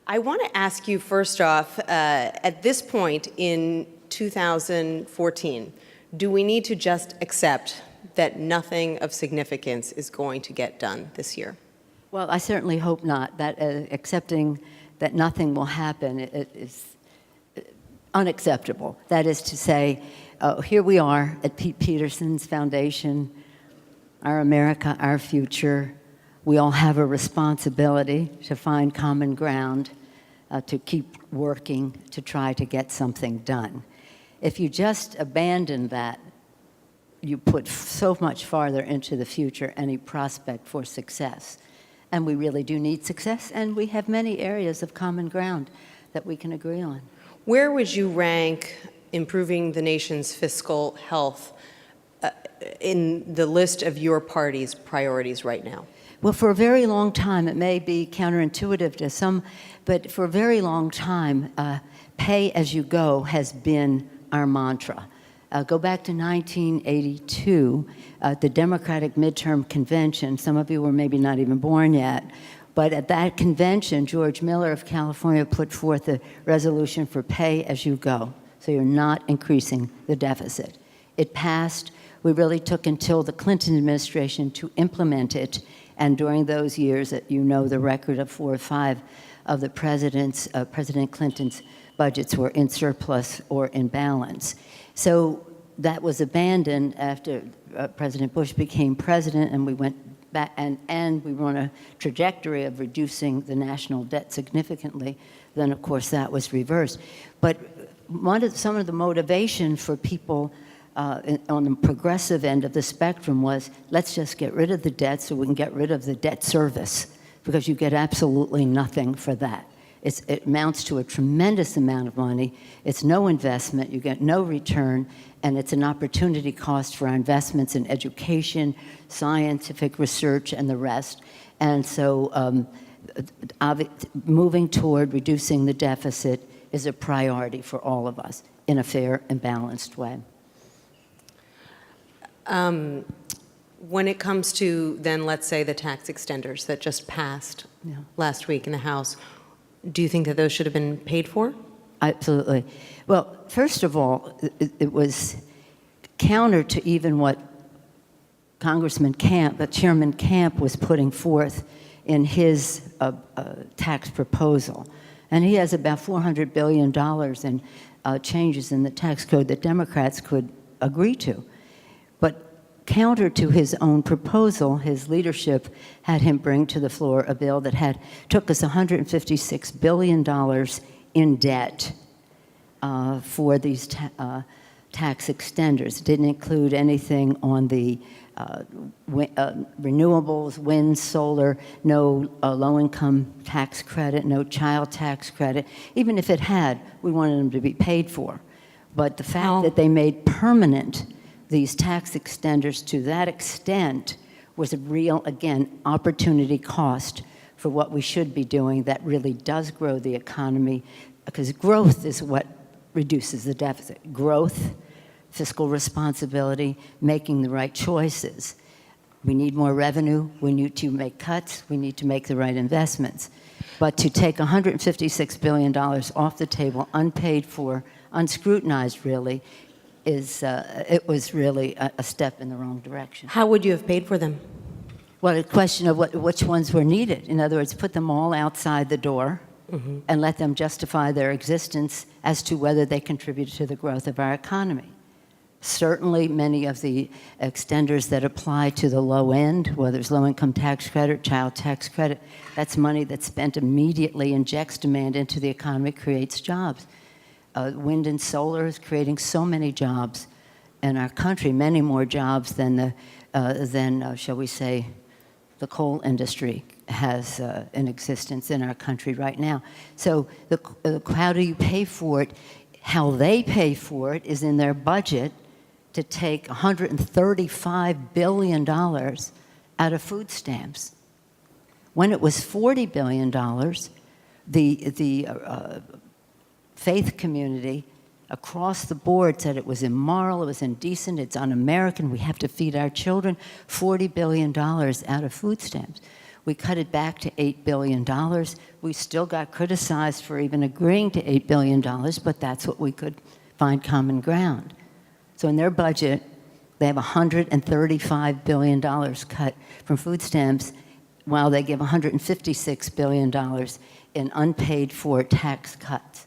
I want to ask you first off, at this point in 2014, do we need to just accept that nothing of significance is going to get done this year? Well, I certainly hope not. That accepting that nothing will happen is unacceptable. That is to say, here we are at Peterson's Foundation, Our America, Our Future. We all have a responsibility to find common ground, to keep working, to try to get something done. If you just abandon that, you put so much farther into the future any prospect for success. And we really do need success, and we have many areas of common ground that we can agree on. Where would you rank improving the nation's fiscal health in the list of your party's priorities right now? Well, for a very long time, it may be counterintuitive to some, but for a very long time, pay as you go has been our mantra. Go back to 1982, the Democratic Midterm Convention. Some of you were maybe not even born yet, but at that convention, George Miller of California put forth a resolution for pay as you go, so you're not increasing the deficit. It passed. We really took until the Clinton administration to implement it, and during those years, you know the record of 4 or 5 of the President Clinton's budgets were in surplus or in balance. So that was abandoned after President Bush became president, and we went back, and we were on a trajectory of reducing the national debt significantly. Then, of course, that was reversed. But some of the motivation for people on the progressive end of the spectrum was, let's just get rid of the debt so we can get rid of the debt service, because you get absolutely nothing for that. It amounts to a tremendous amount of money. It's no investment, you get no return, and it's an opportunity cost for our investments in education, scientific research, and the rest. And so moving toward reducing the deficit is a priority for all of us in a fair and balanced way. When it comes to then, let's say, the tax extenders that just passed last week in the House, do you think that those should have been paid for? Absolutely. Well, first of all, it was counter to even what Chairman Camp was putting forth in his tax proposal. And he has about $400 billion in changes in the tax code that Democrats could agree to. But counter to his own proposal, his leadership had him bring to the floor a bill that took us $156 billion in debt for these tax extenders. It didn't include anything on the renewables, wind, solar, no low-income tax credit, no child tax credit. Even if it had, we wanted them to be paid for. But the fact that they made permanent these tax extenders to that extent was a real, again, opportunity cost for what we should be doing that really does grow the economy, because growth is what reduces the deficit. Growth, fiscal responsibility, making the right choices. We need more revenue. We need to make cuts. We need to make the right investments. But to take $156 billion off the table, unpaid for, unscrutinized really, it was really a step in the wrong direction. How would you have paid for them? Well, a question of which ones were needed. In other words, put them all outside the door and let them justify their existence as to whether they contributed to the growth of our economy. Certainly, many of the extenders that apply to the low end, whether it's low-income tax credit, child tax credit, that's money that's spent immediately, injects demand into the economy, creates jobs. Wind and solar is creating so many jobs in our country, many more jobs than shall we say, the coal industry has in existence in our country right now. So how do you pay for it? How they pay for it is in their budget to take $135 billion out of food stamps. When it was $40 billion, the faith community across the board said it was immoral, it was indecent, it's un-American, we have to feed our children. $40 billion out of food stamps. We cut it back to $8 billion. We still got criticized for even agreeing to $8 billion, but that's what we could find common ground. So in their budget, they have $135 billion cut from food stamps, while they give $156 billion in unpaid for tax cuts.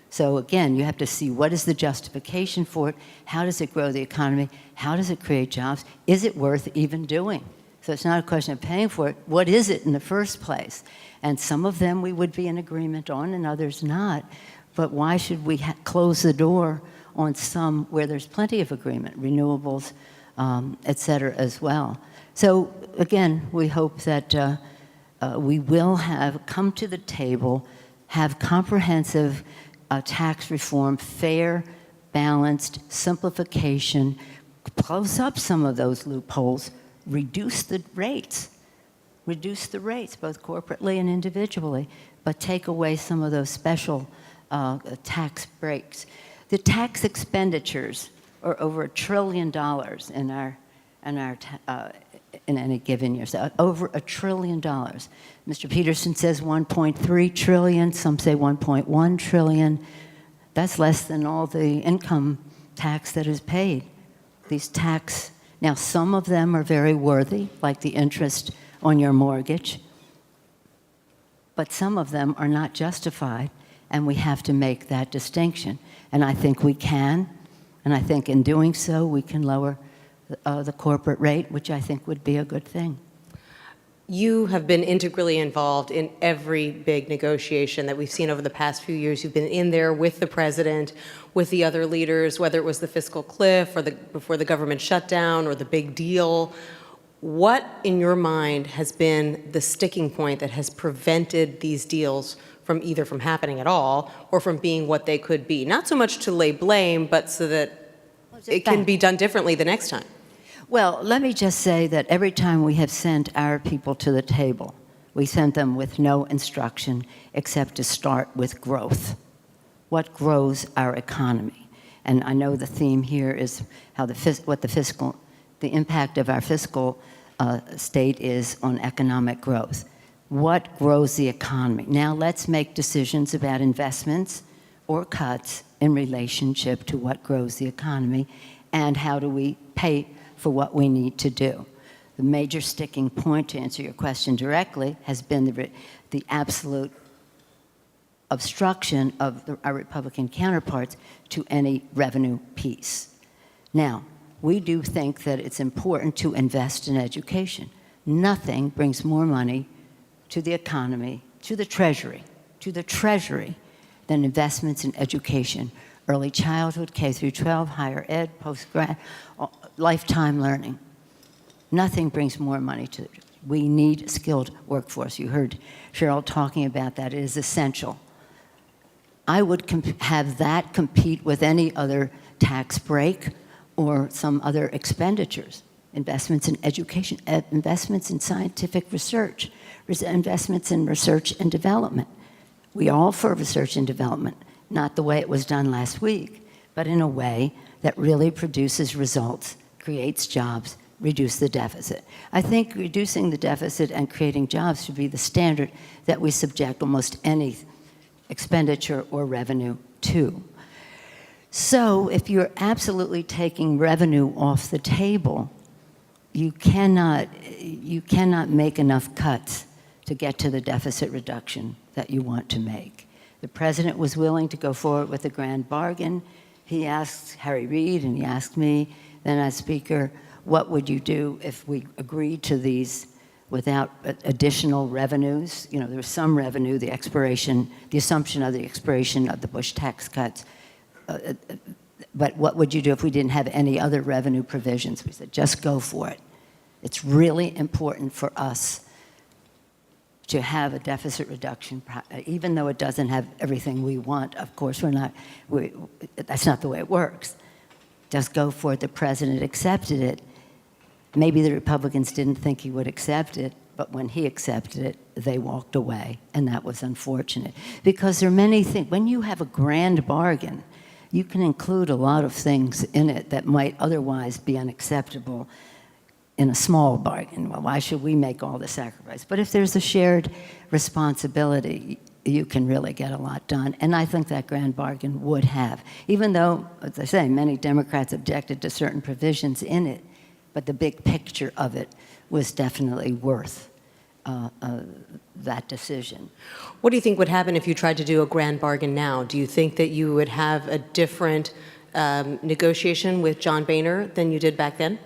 So again, you have to see what is the justification for it, how does it grow the economy, how does it create jobs, is it worth even doing? So it's not a question of paying for it, what is it in the first place? And some of them we would be in agreement on and others not, but why should we close the door on some where there's plenty of agreement, renewables, et cetera, as well. So again, we hope that we will have come to the table, have comprehensive tax reform, fair, balanced, simplification, close up some of those loopholes, reduce the rates, both corporately and individually, but take away some of those special tax breaks. The tax expenditures are over $1 trillion in any given year. So over $1 trillion. Mr. Peterson says 1.3 trillion. Some say 1.1 trillion. That's less than all the income tax that is paid. Now some of them are very worthy, like the interest on your mortgage, but some of them are not justified, and we have to make that distinction. And I think we can, and I think in doing so, we can lower the corporate rate, which I think would be a good thing. You have been integrally involved in every big negotiation that we've seen over the past few years. You've been in there with the president, with the other leaders, whether it was the fiscal cliff or before the government shutdown or the big deal. What, in your mind, has been the sticking point that has prevented these deals from either from happening at all or from being what they could be? Not so much to lay blame, but so that it can be done differently the next time. Well, let me just say that every time we have sent our people to the table, we sent them with no instruction except to start with growth. What grows our economy? And I know the theme here is how the impact of our fiscal state is on economic growth. What grows the economy? Now let's make decisions about investments or cuts in relationship to what grows the economy and how do we pay for what we need to do. The major sticking point, to answer your question directly, has been the absolute obstruction of our Republican counterparts to any revenue piece. Now, we do think that it's important to invest in education. Nothing brings more money to the economy, to the Treasury, than investments in education, early childhood, K through 12, higher ed, post-grad, lifetime learning. Nothing brings more money to it. We need a skilled workforce. You heard Cheryl talking about that. It is essential. I would have that compete with any other tax break or some other expenditures. Investments in education, investments in scientific research, investments in research and development. We are all for research and development, not the way it was done last week, but in a way that really produces results, creates jobs, reduce the deficit. I think reducing the deficit and creating jobs should be the standard that we subject almost any expenditure or revenue to. So if you're absolutely taking revenue off the table, you cannot make enough cuts to get to the deficit reduction that you want to make. The president was willing to go forward with a grand bargain. He asked Harry Reid and he asked me, then as Speaker, what would you do if we agreed to these without additional revenues? You know, there was some revenue, the assumption of the expiration of the Bush tax cuts. But what would you do if we didn't have any other revenue provisions? We said, just go for it. It's really important for us to have a deficit reduction, even though it doesn't have everything we want. Of course, that's not the way it works. Just go for it. The president accepted it. Maybe the Republicans didn't think he would accept it, but when he accepted it, they walked away, and that was unfortunate. Because there are many things. When you have a grand bargain, you can include a lot of things in it that might otherwise be unacceptable. in a small bargain. Well, why should we make all the sacrifice? But if there's a shared responsibility, you can really get a lot done. And I think that grand bargain would have, even though, as I say, many Democrats objected to certain provisions in it, but the big picture of it was definitely worth that decision. What do you think would happen if you tried to do a grand bargain now? Do you think that you would have a different negotiation with John Boehner than you did back then?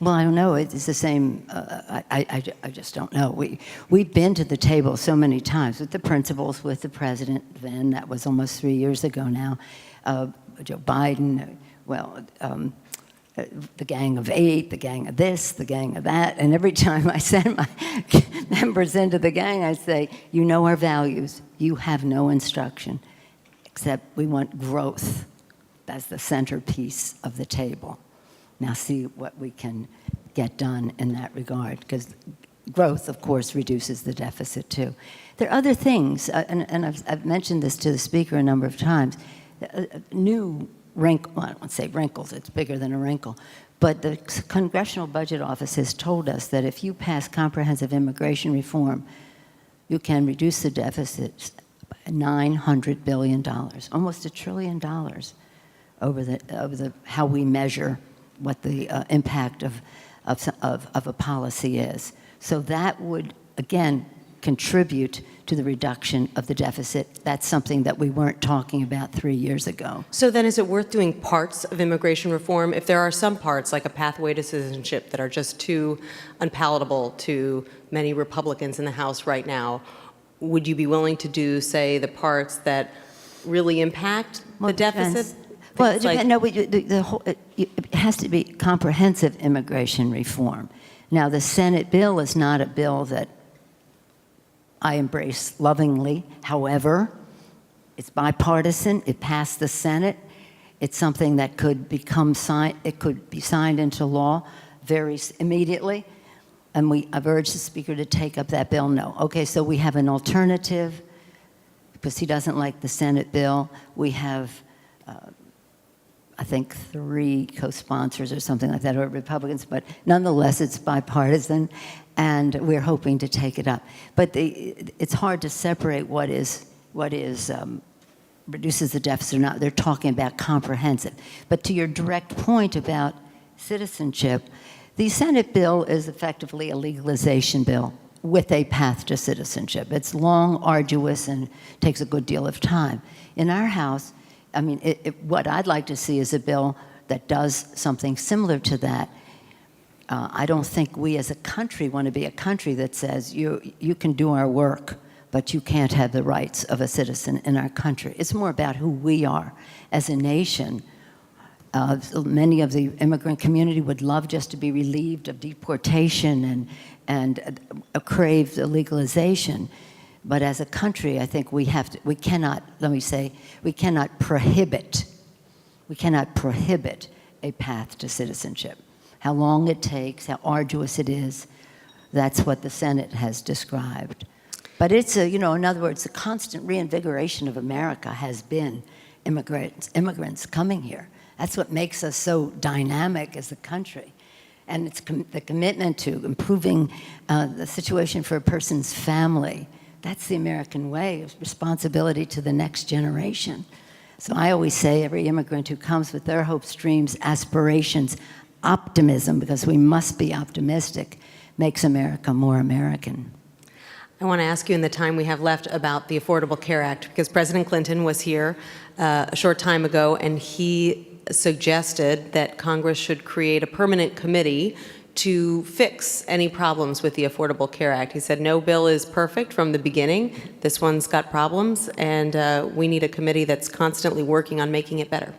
Well, I don't know. It's the same. I just don't know. We've been to the table so many times with the principals, with the president then. That was almost 3 years ago now. Joe Biden, the gang of 8, the gang of this, the gang of that. And every time I send my members into the gang, I say, you know our values. You have no instruction, except we want growth. That's the centerpiece of the table. Now see what we can get done in that regard, because growth, of course, reduces the deficit too. There are other things, and I've mentioned this to the speaker a number of times, new wrinkle, well, I don't want to say wrinkles, it's bigger than a wrinkle, but the Congressional Budget Office has told us that if you pass comprehensive immigration reform, you can reduce the deficit by $900 billion, almost $1 trillion over the how we measure what the impact of a policy is. So that would, again, contribute to the reduction of the deficit. That's something that we weren't talking about 3 years ago. So then is it worth doing parts of immigration reform? If there are some parts, like a pathway to citizenship, that are just too unpalatable to many Republicans in the House right now, would you be willing to do, say, the parts that really impact the deficit? Well, it depends. No, it has to be comprehensive immigration reform. Now, the Senate bill is not a bill that I embrace lovingly. However, it's bipartisan. It passed the Senate. It's something that could become it could be signed into law very immediately. And I've urged the Speaker to take up that bill. No. Okay, so we have an alternative because he doesn't like the Senate bill. We have I think 3 co-sponsors or something like that, or Republicans, but nonetheless, it's bipartisan, and we're hoping to take it up. But it's hard to separate what reduces the deficit or not. They're talking about comprehensive. But to your direct point about citizenship, the Senate bill is effectively a legalization bill with a path to citizenship. It's long, arduous, and takes a good deal of time. In our House, I mean, what I'd like to see is a bill that does something similar to that. I don't think we as a country want to be a country that says, you can do our work, but you can't have the rights of a citizen in our country. It's more about who we are as a nation. Many of the immigrant community would love just to be relieved of deportation and crave the legalization. But as a country, I think we cannot prohibit a path to citizenship. How long it takes, how arduous it is, that's what the Senate has described. But it's in other words, the constant reinvigoration of America has been immigrants coming here. That's what makes us so dynamic as a country. And it's the commitment to improving the situation for a person's family. That's the American way, of responsibility to the next generation. So I always say every immigrant who comes with their hopes, dreams, aspirations, optimism, because we must be optimistic, makes America more American. I want to ask you in the time we have left about the Affordable Care Act, because President Clinton was here a short time ago, and he suggested that Congress should create a permanent committee to fix any problems with the Affordable Care Act. He said no bill is perfect from the beginning. This one's got problems, and we need a committee that's constantly working on making it better.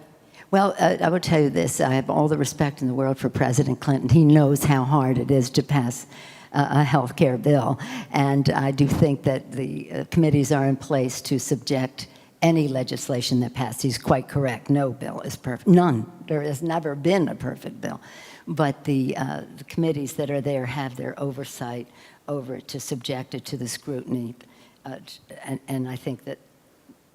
Well, I will tell you this. I have all the respect in the world for President Clinton. He knows how hard it is to pass a health care bill, and I do think that the committees are in place to subject any legislation that passed. He's quite correct. No bill is perfect. None. There has never been a perfect bill. But the committees that are there have their oversight over it to subject it to the scrutiny. And I think that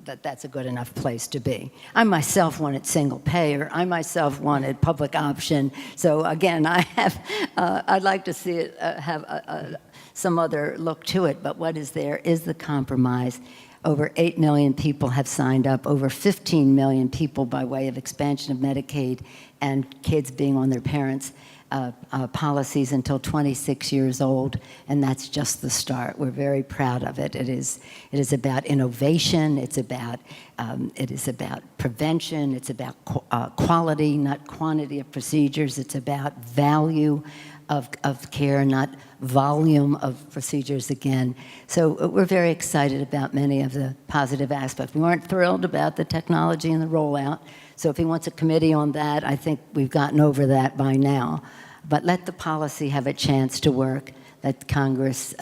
that that's a good enough place to be. I myself wanted single payer. I myself wanted public option. So again, I'd like to see it have some other look to it, but what is there is the compromise. Over 8 million people have signed up, over 15 million people by way of expansion of Medicaid and kids being on their parents' policies until 26 years old, and that's just the start. We're very proud of it. It is about innovation. It is about prevention. It's about quality, not quantity of procedures. It's about value of care, not volume of procedures again. So we're very excited about many of the positive aspects. We weren't thrilled about the technology and the rollout. So if he wants a committee on that, I think we've gotten over that by now. But let the policy have a chance to work. Let Congress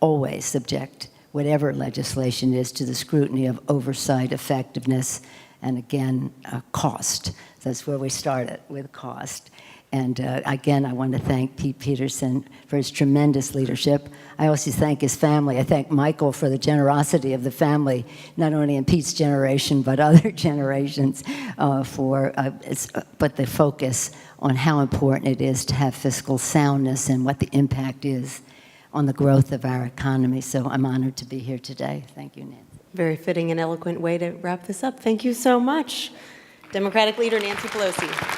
always subject whatever legislation is to the scrutiny of oversight, effectiveness, and again, cost. That's where we started, with cost. And again, I want to thank Pete Peterson for his tremendous leadership. I also thank his family. I thank Michael for the generosity of the family, not only in Pete's generation, but other generations, but the focus on how important it is to have fiscal soundness and what the impact is on the growth of our economy. So I'm honored to be here today. Thank you, Nancy. Very fitting and eloquent way to wrap this up. Thank you so much. Democratic Leader Nancy Pelosi.